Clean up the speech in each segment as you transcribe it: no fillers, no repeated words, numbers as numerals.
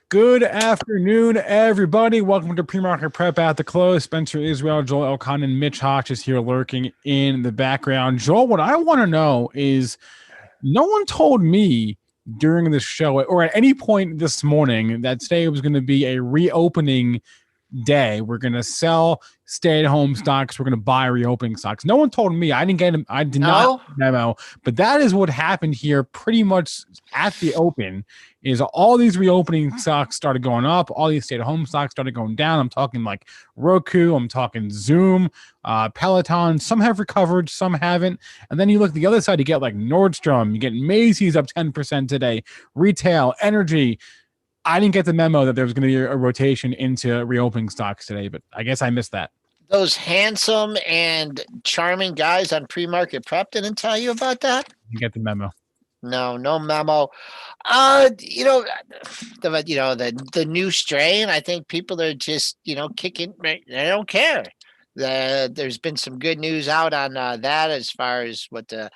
Good afternoon, everybody. Welcome to PreMarket Prep at the close. Spencer Israel, Joel Elconin, and Mitch Hotch is here lurking in the background. Joel, what I want to know is no one told me during the show or at any point this morning that today was going to be a reopening day. We're going to sell stay-at-home stocks. We're going to buy reopening stocks. No one told me. I didn't get them. I did not No, memo, but that is what happened here pretty much at the open is all these reopening stocks started going up. All these stay-at-home stocks started going down. I'm talking like Roku. I'm talking Zoom, Peloton. Some have recovered, some haven't. And then you look at the other side, you get like Nordstrom. You get Macy's up 10% today. Retail, energy. I didn't get the memo that there was going to be a rotation into reopening stocks today, but I guess I missed that. those handsome and charming guys on pre-market prep didn't tell you about that? You get the memo. No, no memo. The new strain. I think people are just kicking. They don't care. There's been some good news out on that as far as what they're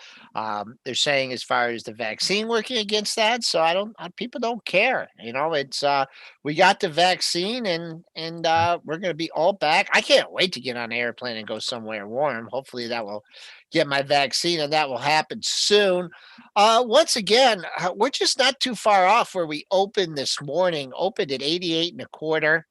saying as far as the vaccine working against that. So people don't care. It's we got the vaccine and we're going to be all back. I can't wait to get on an airplane and go somewhere warm. Hopefully that will get my vaccine and that will happen soon. Once again, we're just not too far off where we opened this morning. Opened at 88 and a quarter.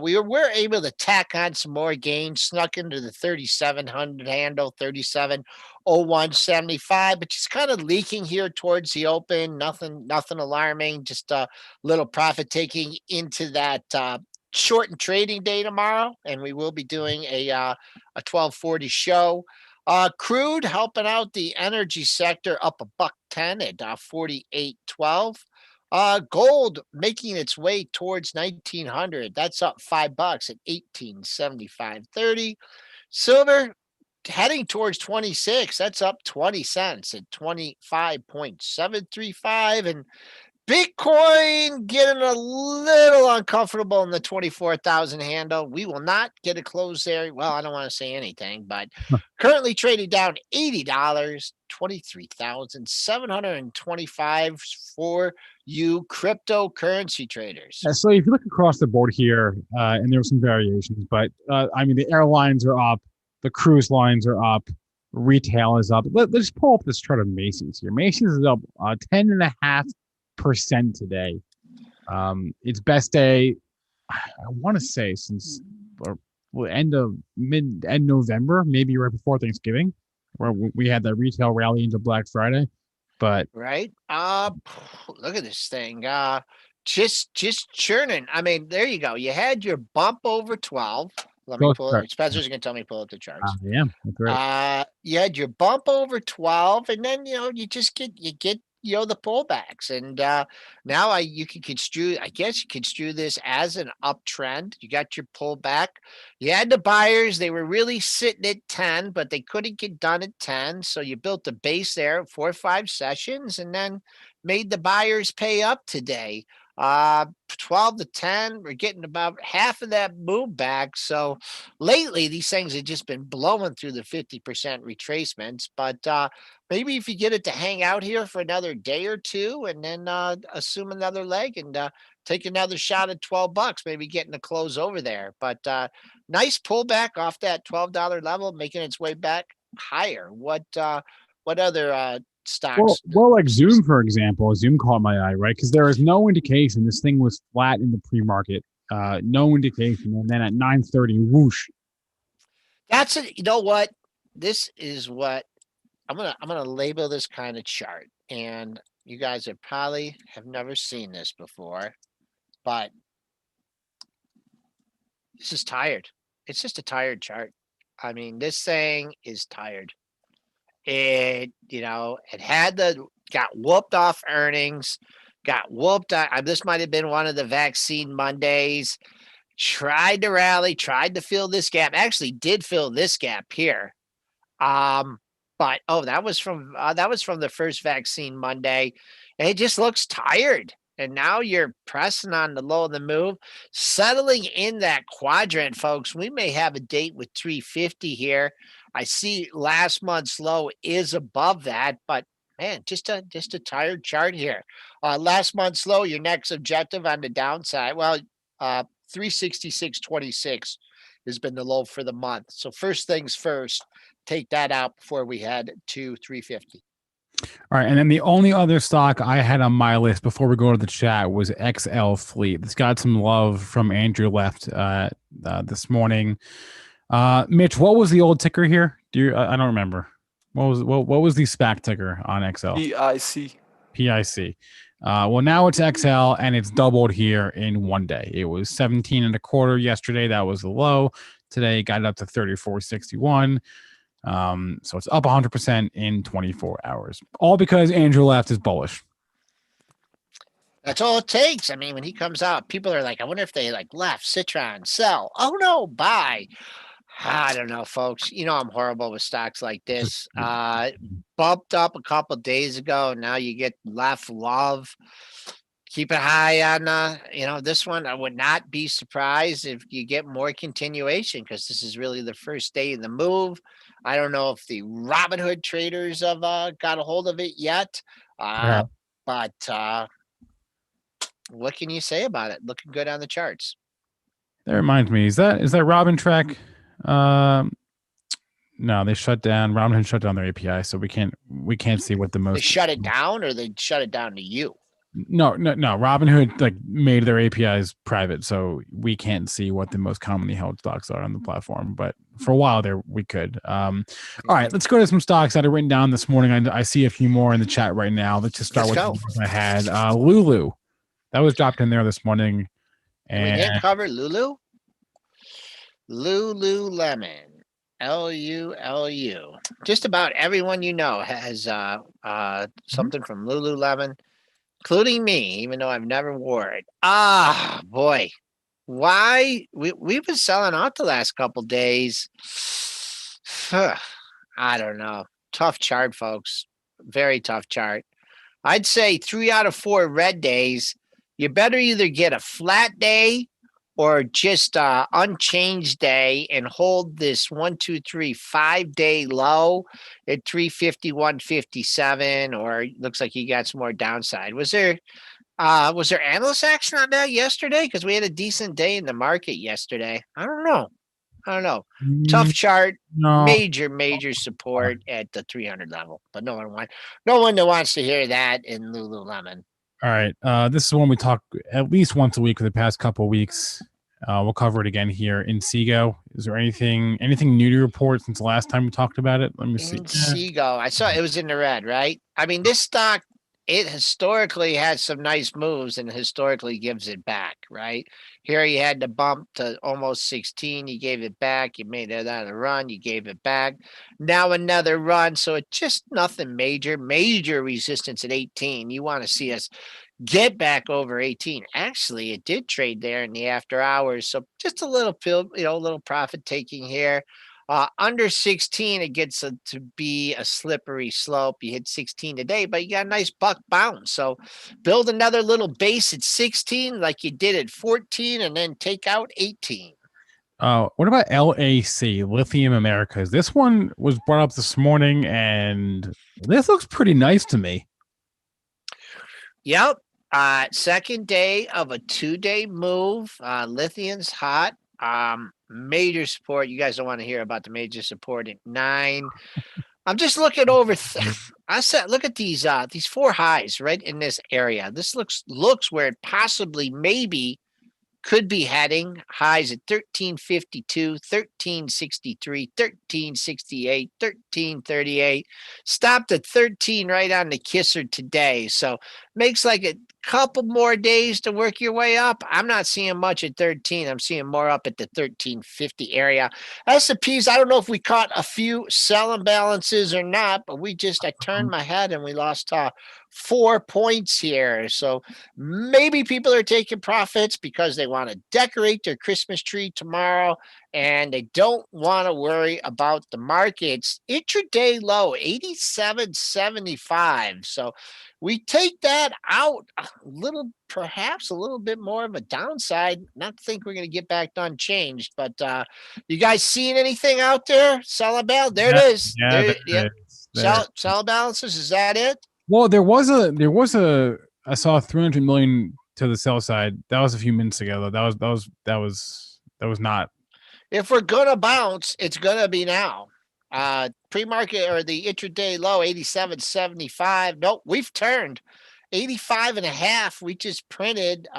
We were able to tack on some more gains, snuck into the 3,700 handle, 37.0175, but just kind of leaking here towards the open. Nothing alarming. Just a little profit taking into that short and trading day tomorrow, and we will be doing a 1240 show. Crude helping out the energy sector up $1.10 at 48.12. Gold making its way towards 1900. That's up $5 at 1875.30. Silver heading towards 26. That's up 20 cents at 25.735. And Bitcoin getting a little uncomfortable in the 24,000 handle. We will not get a close there. Well, I don't want to say anything, but currently trading down $80, 23,725 for you cryptocurrency traders. So if you look across the board here, and there were some variations, but I mean, the airlines are up, the cruise lines are up, retail is up. Let's pull up this chart of Macy's here. Macy's is up 10.5% today. Its best day, I want to say since end November, maybe right before Thanksgiving, where we had that retail rally into Black Friday. But right, look at this thing. Just churning. I mean, there you go. You had your bump over 12. Let me pull it. Spencer's gonna tell me pull up the charts. Yeah, that's right. You had your bump over 12, and then you just get the pullbacks, and now you can construe. I guess you construe this as an uptrend. You got your pullback. You had the buyers; they were really sitting at 10, but they couldn't get done at 10. So you built a base there, 4 or 5 sessions, and then made the buyers pay up today. 12 to 10, we're getting about half of that move back. So lately, these things have just been blowing through the 50% retracements. But maybe if you get it to hang out here for another day or two and then assume another leg and take another shot at $12, maybe getting a close over there. But nice pullback off that $12 level, making its way back higher. What other stocks? Well, like Zoom, for example. Zoom caught my eye, right? Because there is no indication this thing was flat in the pre-market. No indication. And then at 9:30, whoosh. That's it. You know what? This is what I'm gonna label this kind of chart. And you guys probably have never seen this before, but this is tired. It's just a tired chart. I mean, this thing is tired. It got whooped off earnings, got whooped. This might have been one of the vaccine Mondays. Tried to rally, tried to fill this gap. Actually, did fill this gap here. But that was from the first vaccine Monday. And it just looks tired. And now you're pressing on the low of the move, settling in that quadrant, folks. We may have a date with 350 here. I see last month's low is above that, but man, just a tired chart here. Last month's low, your next objective on the downside. Well, 366.26 has been the low for the month. So first things first, take that out before we head to 350. All right, and then the only other stock I had on my list before we go to the chat was XL Fleet. It's got some love from Andrew left this morning. Mitch, what was the old ticker here? I don't remember. What was the SPAC ticker on XL? PIC. PIC. Well, now it's XL, and it's doubled here in one day. It was 17 and a quarter yesterday. That was the low. Today got it up to 34.61. So it's up 100% in 24 hours. All because Andrew left is bullish. That's all it takes. I mean, when he comes out, people are like, I wonder if they like left, Citron, sell. Oh no, buy. I don't know, folks. You know, I'm horrible with stocks like this. Bumped up a couple days ago. Now you get left love. Keep it high on, this one. I would not be surprised if you get more continuation because this is really the first day of the move. I don't know if the Robinhood traders have got a hold of it yet. But what can you say about it? Looking good on the charts. That reminds me, is that Robin Track? No, they shut down. Robinhood shut down their API, so we can't see what the most. They shut it down, or they shut it down to you? No. Robinhood made their APIs private, so we can't see what the most commonly held stocks are on the platform. But for a while there, we could. All right, let's go to some stocks that are written down this morning. I see a few more in the chat right now. Let's just start with the ones I had. Lulu, that was dropped in there this morning. And we didn't cover Lulu. Lululemon, LULU. Just about everyone you know has something from Lululemon, including me, even though I've never wore it. Boy. Why? We've been selling out the last couple days. I don't know. Tough chart, folks. Very tough chart. I'd say 3 out of 4 red days. You better either get a flat day or just unchanged day and hold this 5-day low at 351.57, or looks like you got some more downside. Was there analyst action on that yesterday? Because we had a decent day in the market yesterday. I don't know. Tough chart. No. Major support at the 300 level, but no one wants to hear that in Lululemon. All right. This is one we talk at least once a week for the past couple of weeks. We'll cover it again here in Sego. Is there anything new to report since the last time we talked about it? Let me see. Sego, I saw it was in the red, right? I mean, this stock, it historically has some nice moves and historically gives it back, right? Here you had to bump to almost 16. You gave it back. You made another run. You gave it back. Now another run. So it's just nothing major resistance at 18. You want to see us get back over 18. Actually, it did trade there in the after hours. So just a little little profit taking here. Under 16, it gets to be a slippery slope. You hit 16 today, but you got a nice buck bounce. So build another little base at 16 like you did at 14 and then take out 18. What about LAC, Lithium Americas? This one was brought up this morning, and this looks pretty nice to me. Yep. Second day of a 2-day move. Lithium's hot. Major support. You guys don't want to hear about the major support at 9. I'm just looking over. I said, look at these 4 highs right in this area. This looks where it possibly maybe could be heading. Highs at 1352, 1363, 1368, 1338. Stopped at 13 right on the kisser today. So makes like a couple more days to work your way up. I'm not seeing much at 13. I'm seeing more up at the 1350 area. S&Ps, I don't know if we caught a few selling balances or not, but I turned my head and we lost 4 points here. So maybe people are taking profits because they want to decorate their Christmas tree tomorrow and they don't want to worry about the markets. Intraday low, 87.75. So we take that out perhaps a little bit more of a downside. Not think we're going to get back to unchanged, but you guys seeing anything out there? Selling balance? There it is. Yeah, Sell balances. Is that it? Well, I saw 300 million to the sell side. That was a few minutes ago, though. That was not. If we're gonna bounce, it's gonna be now. Pre-market or the intraday low 87.75. Nope, we've turned 85.5. We just printed.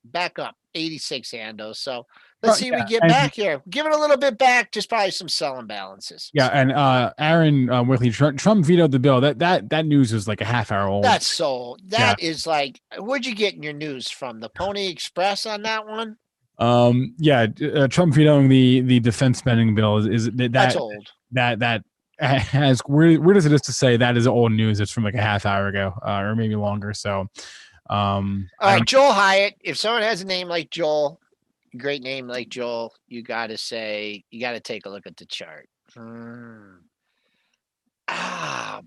Back up 86 handles. So let's see if we get back here. Give it a little bit back. Just probably some selling balances. Yeah, and Aaron Wickley, Trump vetoed the bill. That news is like a half hour old. That is like, where'd you get your news from? The Pony Express on that one? Trump vetoing the defense spending bill that's old. That as weird as it is to say, that is old news. It's from like a half hour ago, or maybe longer. So, all right, Joel Hyatt. If someone has a name like Joel, great name like Joel, you got to take a look at the chart.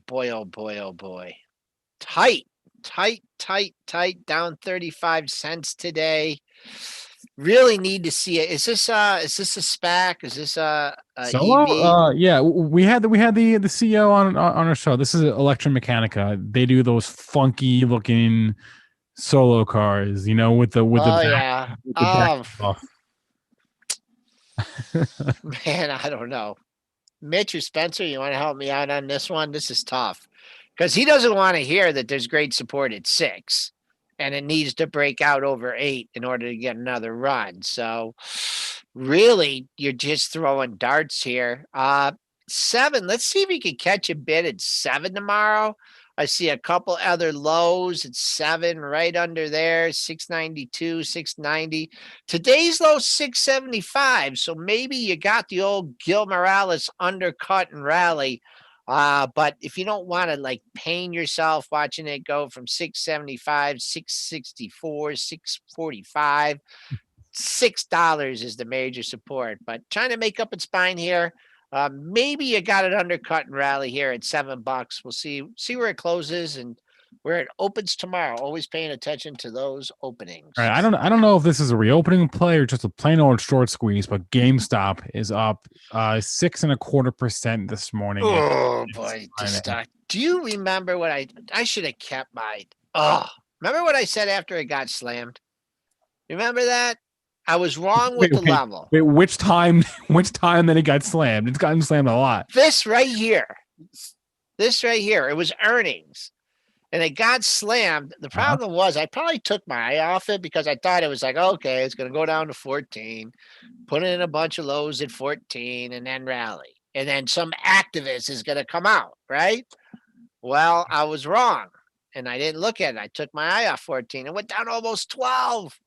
Boy, oh boy, oh boy. Tight, down 35 cents today. Really need to see it. Is this a SPAC? Is this a Solo? EV? Yeah, we had the CEO on our show. This is Electromeccanica. They do those funky looking solo cars, you know, with the man, I don't know. Mitch or Spencer, you want to help me out on this one? This is tough because he doesn't want to hear that there's great support at 6 and it needs to break out over 8 in order to get another run. So really, you're just throwing darts here. 7, let's see if we can catch a bid at 7 tomorrow. I see a couple other lows at 7 right under there, 692, 690. Today's low 675. So maybe you got the old Gil Morales undercut and rally. But if you don't want to like pain yourself watching it go from 675, 664, 645, $6 is the major support. But trying to make up its spine here. Maybe you got it undercut and rally here at $7. We'll see where it closes and where it opens tomorrow. Always paying attention to those openings. All right, I don't know if this is a reopening play or just a plain old short squeeze, but GameStop is up 6.25% this morning. Oh boy, do you remember what I should have kept my? Remember what I said after it got slammed? Remember that? I was wrong with the level. Wait, which time that it got slammed? It's gotten slammed a lot. This right here. It was earnings. And it got slammed. The problem was I probably took my eye off it because I thought it was like, okay, it's going to go down to 14, put in a bunch of lows at 14, and then rally. And then some activist is going to come out, right? Well, I was wrong. And I didn't look at it. I took my eye off 14. It went down almost 12.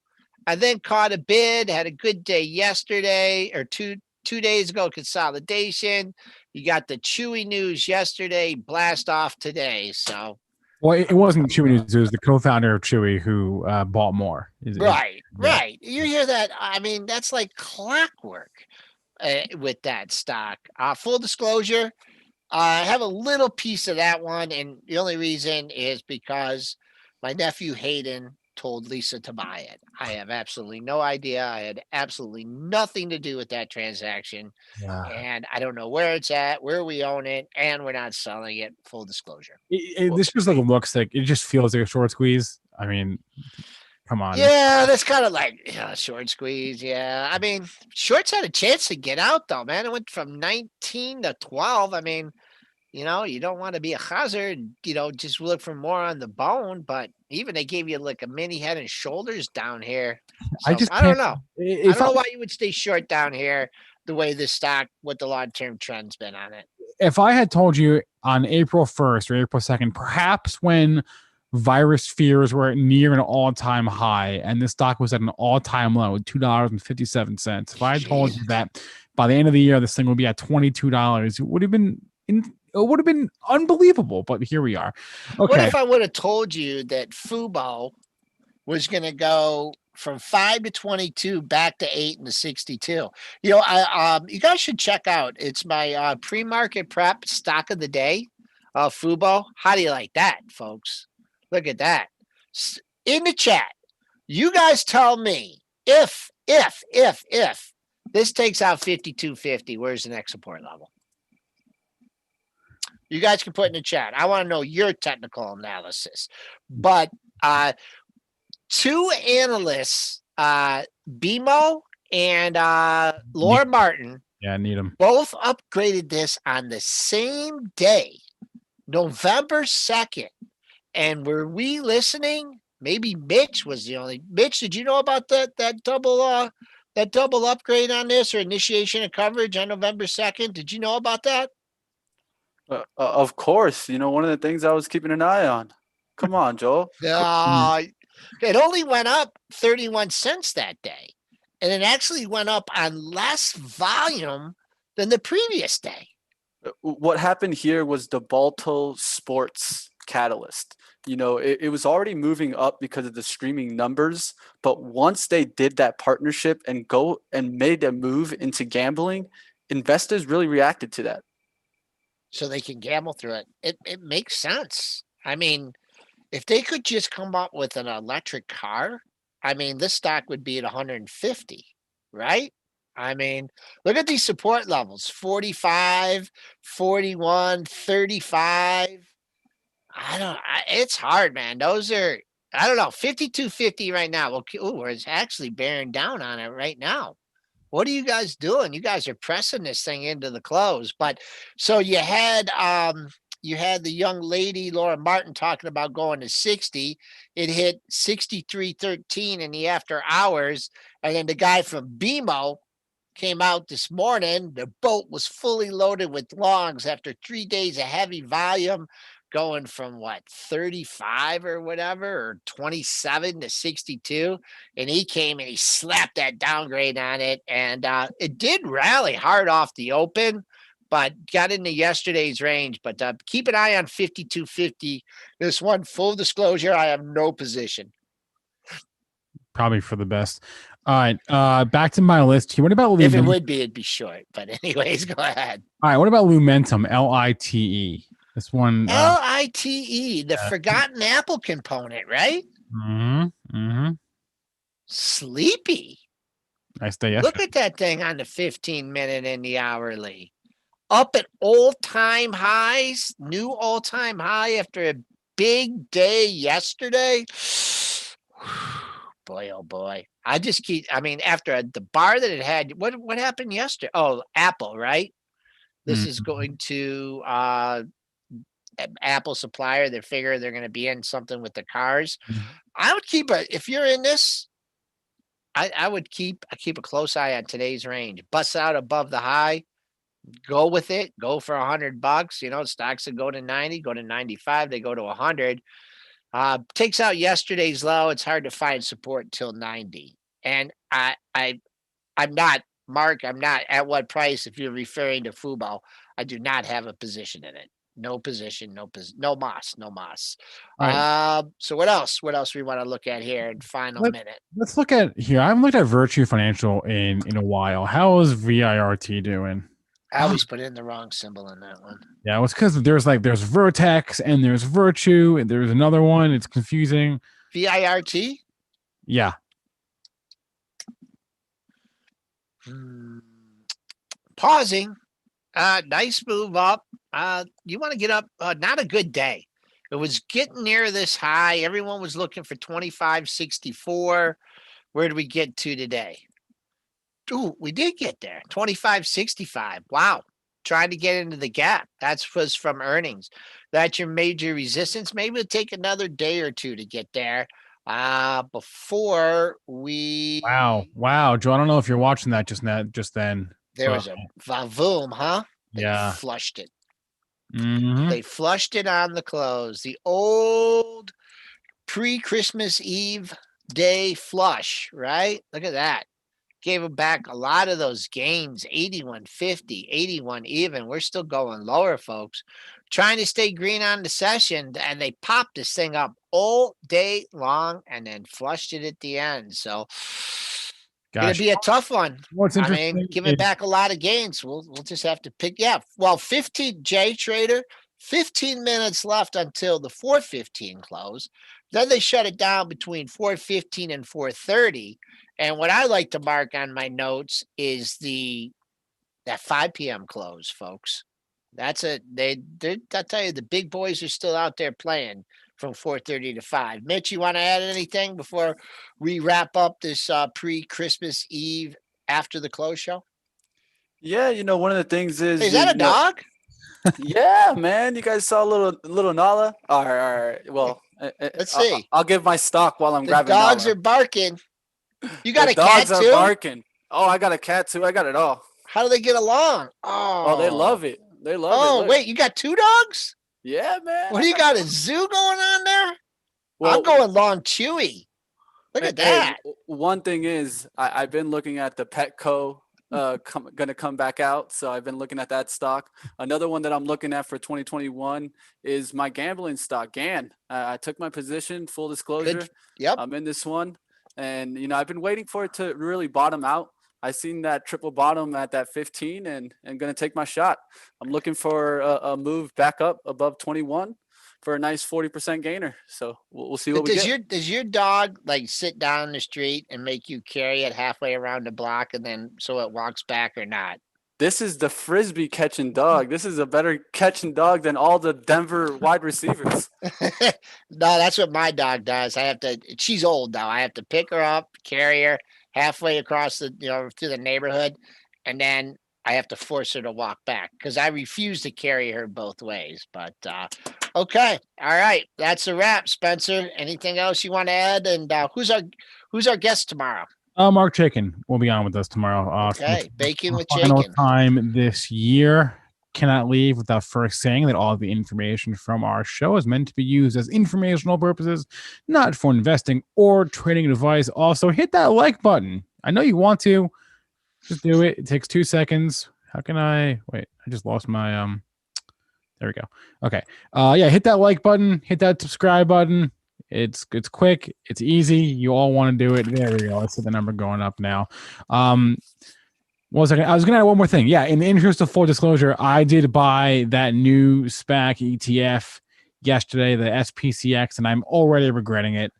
I then caught a bid, had a good day yesterday or two days ago, consolidation. You got the Chewy news yesterday, blast off today. So, well, it wasn't Chewy news. It was the co-founder of Chewy who bought more. Right. You hear that? I mean, that's like clockwork with that stock. Full disclosure, I have a little piece of that one. And the only reason is because my nephew Hayden told Lisa to buy it. I have absolutely no idea. I had absolutely nothing to do with that transaction. Yeah. And I don't know where it's at, where we own it, and we're not selling it. Full disclosure. This just like looks like it just feels like a short squeeze. I mean, come on. Yeah, that's kind of like short squeeze. Yeah. I mean, shorts had a chance to get out though, man. It went from 19 to 12. I mean, you don't want to be a hazard, just look for more on the bone, but even they gave you like a mini head and shoulders down here. So, I don't know. I don't know why you would stay short down here the way this stock, what the long-term trend's been on it. If I had told you on April 1st or April 2nd, perhaps when virus fears were near an all-time high and this stock was at an all-time low, $2.57. If I had told you that by the end of the year, this thing would be at $22, it would have been unbelievable, but here we are. Okay. What if I would have told you that Fubo was going to go from 5 to 22 back to 8 and to 62? You guys should check out. It's my pre-market prep stock of the day, Fubo. How do you like that, folks? Look at that. In the chat, you guys tell me if this takes out 52.50, where's the next support level? You guys can put in the chat. I want to know your technical analysis. But two analysts, BMO and Laura Martin, Yeah, I need them. both upgraded this on the same day, November 2nd. And were we listening? Maybe Mitch was the only. Mitch, did you know about that double upgrade on this, or initiation of coverage on November 2nd? Did you know about that? Of course, one of the things I was keeping an eye on. Come on, Joel. It only went up 31 cents that day. And it actually went up on less volume than the previous day. What happened here was the Balto Sports catalyst. It was already moving up because of the streaming numbers, but once they did that partnership and made a move into gambling, investors really reacted to that. So they can gamble through it. It makes sense. I mean, if they could just come up with an electric car, I mean, this stock would be at 150, right? I mean, look at these support levels, 45, 41, 35. It's hard, man. Those are, I don't know, 52.50 right now. Well, we're actually bearing down on it right now. What are you guys doing? You guys are pressing this thing into the close. But so you had the young lady, Laura Martin, talking about going to 60. It hit 63.13 in the after hours. And then the guy from BMO came out this morning. The boat was fully loaded with longs after 3 days of heavy volume, going from 35 or whatever, or 27 to 62. And he came and he slapped that downgrade on it. And it did rally hard off the open, but got into yesterday's range. But keep an eye on 52.50. This one, full disclosure, I have no position. Probably for the best. All right, back to my list here. What about Lumentum? If it would be, it'd be short. But anyways, go ahead. All right, what about Lumentum? Lite. This one. Lite, the forgotten Apple component, right? Sleepy. Nice day yesterday. Look at that thing on the 15-minute and the hourly. Up at all-time highs, new all-time high after a big day yesterday. Boy, oh boy. After the bar that it had, what happened yesterday? Oh, Apple, right? This is going to Apple supplier. They figure they're going to be in something with the cars. I would keep if you're in this, I would keep a close eye on today's range. Bust out above the high, go with it. Go for $100. Stocks that go to 90, go to 95, they go to 100. Takes out yesterday's low. It's hard to find support until 90. And I'm not, Mark, I'm not at what price. If you're referring to Fubo, I do not have a position in it. No position, no moss. Right. So what else we want to look at here in final minute? Let's look at here. I haven't looked at Virtu Financial in a while. How is VIRT doing? I always put in the wrong symbol in that one. Yeah, it's because there's Vertex and there's Virtu and there's another one. It's confusing. VIRT? Yeah. Pausing. Nice move up. You want to get up. Not a good day. It was getting near this high. Everyone was looking for 25.64. Where did we get to today? Ooh, we did get there. 25.65. Wow. Trying to get into the gap. That was from earnings. That's your major resistance. Maybe it'll take another day or two to get there. Before we. Wow, Joe. I don't know if you're watching that just then. There was a vavoom, huh? They flushed it. They flushed it on the close. The old pre-Christmas Eve day flush, right? Look at that. Gave them back a lot of those gains, 81.50, 81 even. We're still going lower, folks. Trying to stay green on the session, and they popped this thing up all day long and then flushed it at the end. So going to be a tough one. I mean, giving back a lot of gains. We'll just have to pick. Yeah. Well, 15 J Trader, 15 minutes left until the 4:15 close. Then they shut it down between 4:15 and 4:30. And what I like to mark on my notes is that 5 p.m. close, folks. That's a I tell you, the big boys are still out there playing from 4:30 to 5. Mitch, you want to add anything before we wrap up this pre-Christmas Eve after the close show? Yeah, one of the things is, Hey, is that a dog? Yeah, man. You guys saw little Nala? All right. Well, Let's see. I'll give my stock while I'm The grabbing dogs Nala. are barking. You got The a cat dogs are too? barking. Oh, I got a cat too. I got it all. How do they get along? Oh, they love it. They love it. Oh, Look. wait, you got 2 dogs? Yeah, man. What do you got? A zoo going on there? Well, I'm going long Chewy. Look at that. One thing is, I've been looking at the Petco gonna come back out, so I've been looking at that stock. Another one that I'm looking at for 2021 is my gambling stock, GAN. I took my position, full disclosure. Good. Yep. I'm in this one, and I've been waiting for it to really bottom out. I seen that triple bottom at that 15, and gonna take my shot. I'm looking for a move back up above 21 for a nice 40% gainer. So we'll see what we get. Does your dog like sit down in the street and make you carry it halfway around the block and then so it walks back or not? This is the Frisbee catching dog. This is a better catching dog than all the Denver wide receivers. No, that's what my dog does. She's old now. I have to pick her up, carry her halfway across through the neighborhood, and then I have to force her to walk back because I refuse to carry her both ways. But okay, all right, that's a wrap. Spencer, anything else you want to add? And who's our guest tomorrow? Mark Chaikin will be on with us tomorrow. Okay, Bacon with final Chaikin. Time this year. Cannot leave without first saying that all of the information from our show is meant to be used as informational purposes, not for investing or trading advice. Also, hit that like button. I know you want to. Just do it. It takes 2 seconds. How can I wait? I just lost my there we go. Okay. Yeah, hit that like button, hit that subscribe button. It's quick, it's easy. You all want to do it. There we go. Let's see the number going up now. I was gonna add one more thing. Yeah, in the interest of full disclosure, I did buy that new SPAC ETF yesterday, the SPCX, and I'm already regretting it.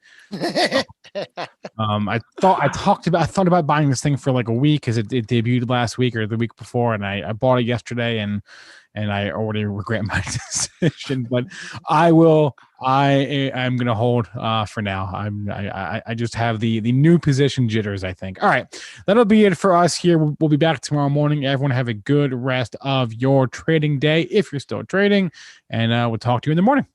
I thought about buying this thing for like a week because it debuted last week or the week before, and I bought it yesterday, and I already regret my decision. But I'm gonna hold for now. I just have the new position jitters, I think. All right, that'll be it for us here. We'll be back tomorrow morning. Everyone have a good rest of your trading day if you're still trading, and we'll talk to you in the morning.